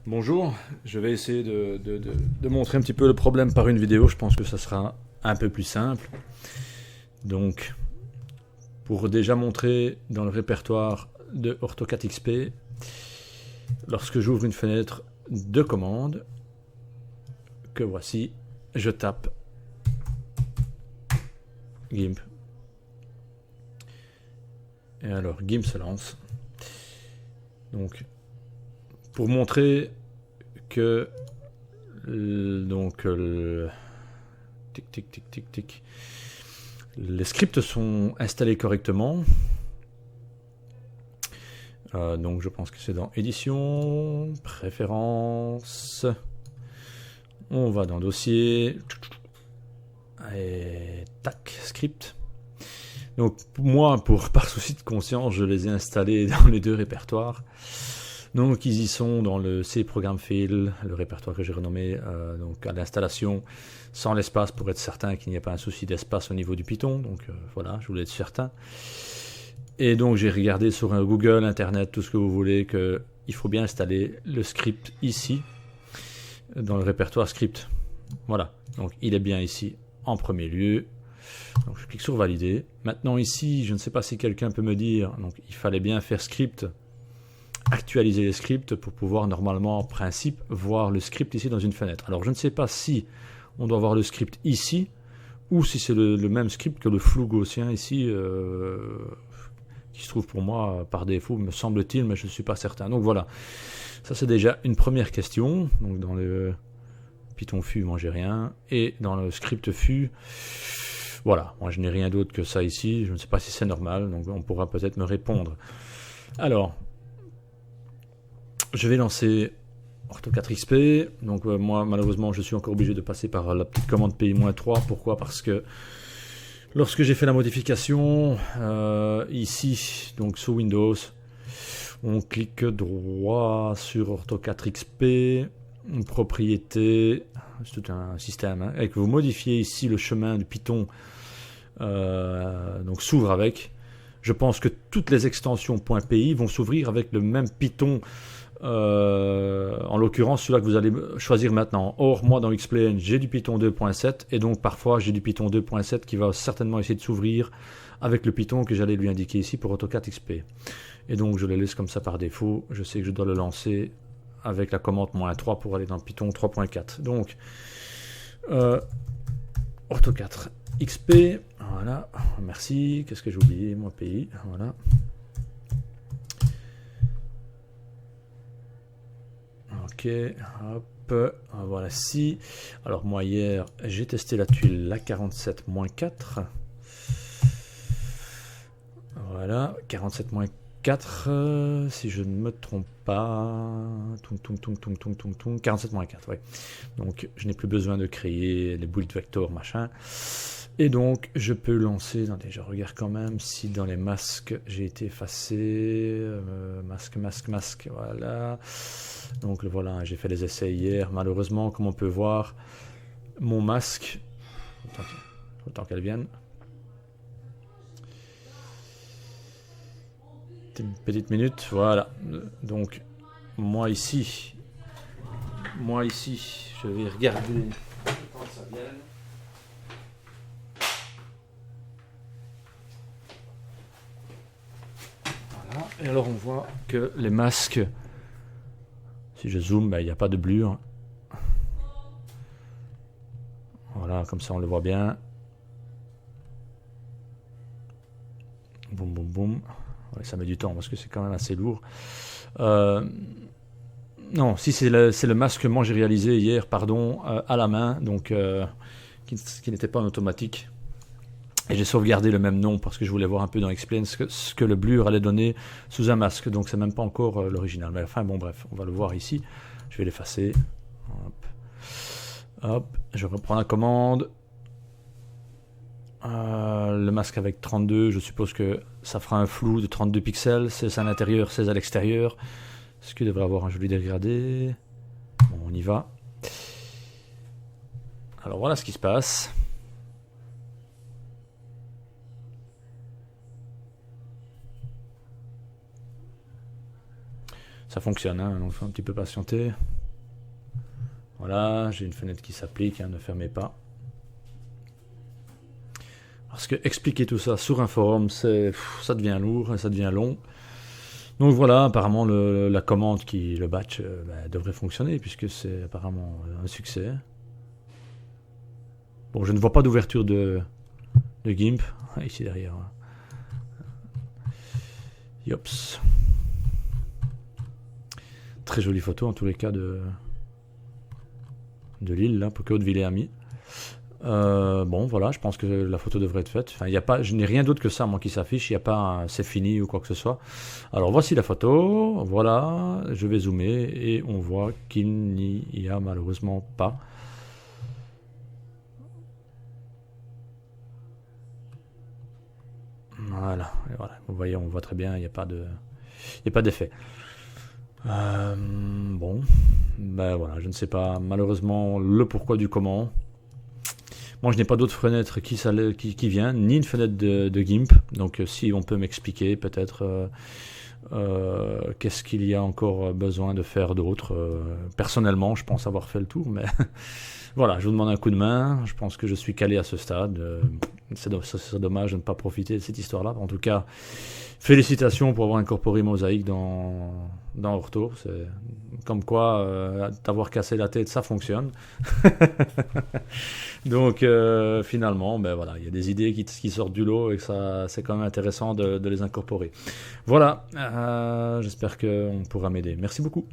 Bonjour, je vais essayer de montrer un petit peu le problème par une vidéo. Je pense que ça sera un peu plus simple. Donc, pour déjà montrer dans le répertoire de AutoCAD XP, lorsque j'ouvre une fenêtre de commande, que voici, je tape GIMP. Et alors, GIMP se lance. Donc, pour montrer que tic tic tic tic tic, les scripts sont installés correctement. Donc je pense que c'est dans édition, préférences, on va dans dossier et tac, script. Donc moi, par souci de conscience, je les ai installés dans les deux répertoires. Donc ils y sont dans le C Program File, le répertoire que j'ai renommé donc à l'installation sans l'espace pour être certain qu'il n'y ait pas un souci d'espace au niveau du Python. Donc voilà, je voulais être certain. Et donc j'ai regardé sur un Google, Internet, tout ce que vous voulez, qu'il faut bien installer le script ici, dans le répertoire script. Voilà, donc il est bien ici en premier lieu. Donc je clique sur valider. Maintenant ici, je ne sais pas si quelqu'un peut me dire, donc il fallait bien faire script, actualiser les scripts pour pouvoir normalement en principe voir le script ici dans une fenêtre. Alors je ne sais pas si on doit voir le script ici ou si c'est le même script que le flou gaussien ici qui se trouve pour moi par défaut, me semble-t-il, mais je ne suis pas certain. Donc voilà, ça c'est déjà une première question. Donc dans le Python fût, moi j'ai rien, et dans le script fût, voilà, moi je n'ai rien d'autre que ça ici. Je ne sais pas si c'est normal, donc on pourra peut-être me répondre. Alors, je vais lancer AutoCAD XP. Donc moi malheureusement je suis encore obligé de passer par la petite commande PI-3. Pourquoi? Parce que lorsque j'ai fait la modification ici, donc sous Windows, on clique droit sur AutoCAD XP, propriété, c'est tout un système, hein, et que vous modifiez ici le chemin du Python, donc s'ouvre avec. Je pense que toutes les extensions .py vont s'ouvrir avec le même Python. En l'occurrence celui-là que vous allez choisir maintenant. Or moi dans Xplane j'ai du Python 2.7 et donc parfois j'ai du Python 2.7 qui va certainement essayer de s'ouvrir avec le Python que j'allais lui indiquer ici pour AutoCAD XP. Et donc je le laisse comme ça par défaut. Je sais que je dois le lancer avec la commande -3 pour aller dans Python 3.4. Donc AutoCAD XP, voilà, merci. Qu'est-ce que j'ai oublié? Moi pays, voilà. Ok, hop, voilà si. Alors moi hier, j'ai testé la tuile la 47-4. Voilà, 47-4, si je ne me trompe pas. 47-4, ouais. Donc je n'ai plus besoin de créer les build vectors, machin. Et donc je peux lancer, attendez, je regarde quand même si dans les masques j'ai été effacé, masque, voilà. Donc voilà, j'ai fait les essais hier, malheureusement comme on peut voir, mon masque, autant qu'elle vienne. Une petite minute, voilà. Donc moi ici, je vais regarder quand ça vient. Et alors on voit que les masques, si je zoome, ben, il n'y a pas de blur. Voilà, comme ça on le voit bien. Boum boum boum. Ouais, ça met du temps parce que c'est quand même assez lourd. Non, si c'est le masque que moi j'ai réalisé hier, pardon, à la main, donc qui n'était pas en automatique. Et j'ai sauvegardé le même nom parce que je voulais voir un peu dans Explain ce que le blur allait donner sous un masque. Donc c'est même pas encore l'original. Mais enfin bon bref, on va le voir ici. Je vais l'effacer. Hop. Hop. Je reprends la commande. Le masque avec 32, je suppose que ça fera un flou de 32 pixels. 16 à l'intérieur, 16 à l'extérieur. Ce qui devrait avoir un joli dégradé. Bon, on y va. Alors voilà ce qui se passe. Ça fonctionne, hein, donc faut un petit peu patienter. Voilà, j'ai une fenêtre qui s'applique, ne fermez pas. Parce que expliquer tout ça sur un forum, ça devient lourd et ça devient long. Donc voilà, apparemment la commande, le batch, devrait fonctionner puisque c'est apparemment un succès. Bon, je ne vois pas d'ouverture de GIMP ici derrière. Yops. Très jolie photo en tous les cas de l'île là, que Hautevillers a mis. Bon, voilà, je pense que la photo devrait être faite. Enfin, je n'ai rien d'autre que ça, moi, qui s'affiche. Il n'y a pas c'est fini ou quoi que ce soit. Alors, voici la photo. Voilà, je vais zoomer et on voit qu'il n'y a malheureusement pas. Voilà, et voilà. Vous voyez, on voit très bien, il n'y a pas d'effet. Bon, ben voilà, je ne sais pas malheureusement le pourquoi du comment. Moi, je n'ai pas d'autres fenêtres qui viennent, ni une fenêtre de GIMP. Donc, si on peut m'expliquer, peut-être, qu'est-ce qu'il y a encore besoin de faire d'autre. Personnellement, je pense avoir fait le tour, mais voilà, je vous demande un coup de main. Je pense que je suis calé à ce stade. C'est dommage de ne pas profiter de cette histoire-là. En tout cas, félicitations pour avoir incorporé Mosaïque dans Orto. C'est comme quoi, t'avoir cassé la tête, ça fonctionne. Donc finalement, ben voilà, il y a des idées qui sortent du lot et que c'est quand même intéressant de les incorporer. Voilà, j'espère qu'on pourra m'aider. Merci beaucoup.